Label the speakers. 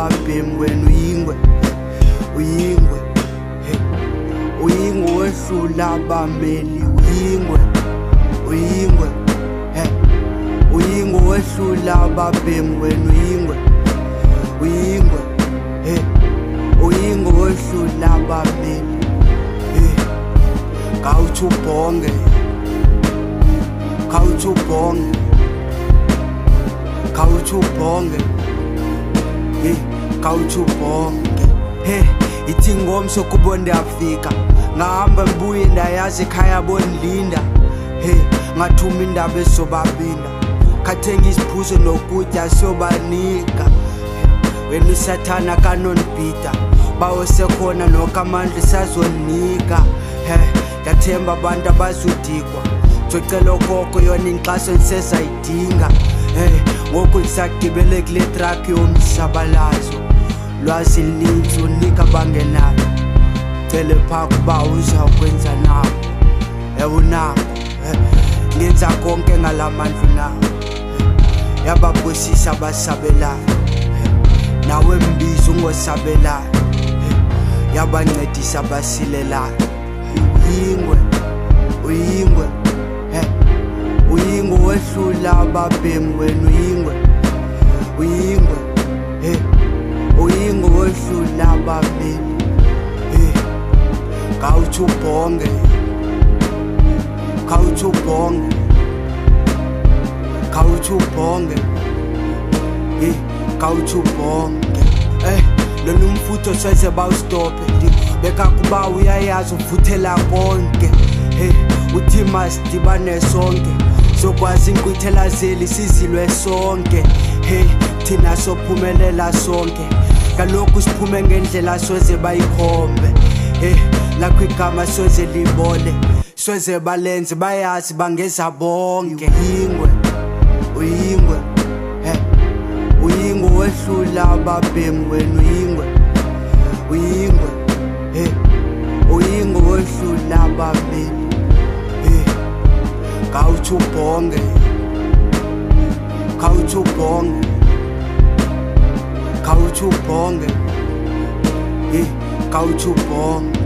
Speaker 1: lababhemi wena uyingwe, uyingwe, uyingwe wehlula abameli, uyingwe, uyingwe, uyingwe wehlula ababhemi wena uyingwe, uyingwe, uyingwe wehlula abameli, khawuthi ubhonge, khawuthi ubhonge, khawuthi ubhonge, khawuthi ubhonge. Ithi ngomso kubo ndiyafika, ngahamba ngibuye ndayazi ekhaya bondilinda, ngathuma indaba esobabinda, khathenga isiphuzo nokutya sobanika. Wena usathana kanonibhida, bawosekhona nokho amandla isazoninika. Ndathemba abantu abazudikwa, ndizocela okhokho yona inkxaso ndisezayidinga. Ngoku ndisagibele kule trakhi yomsabalazo, lwazi linintsi unika abangenayo, cele phaa kuba uzawukwenza nabo. Unako ngenza konke ngala mandla unawo, yababusisa abasabelayo, nawe mbizi ungosabelayo, yabancedisa abasilelayo. Uyingwe, uyingwe, uyingwe wehlula ababhemi wena uyingwe, uyingwe, uyingwe wehlula abameli, khawuthi ubhonge, khawuthi ubhonge, khawuthi ubhonge, khawuthi ubhonge. Lona umfutho soze bawustophe, beka kuba uyayazi uvuthela konke. Uthi masidibane sonke, sokwazi inkqwithela zeli sizilwe sonke. Thina sophumelela sonke, kaloku siphume ngendlela soze bayikhombe. Lakho igama soze libole, soze balenze bayazi bangeza bonke. Uyingwe, uyingwe, uyingwe wehlula ababhemi wena uyingwe, uyingwe, uyingwe wehlula abameli, khawuthi ubhonge, khawuthi ubhonge, khawuthi ubhonge, khawuthi ubhonge.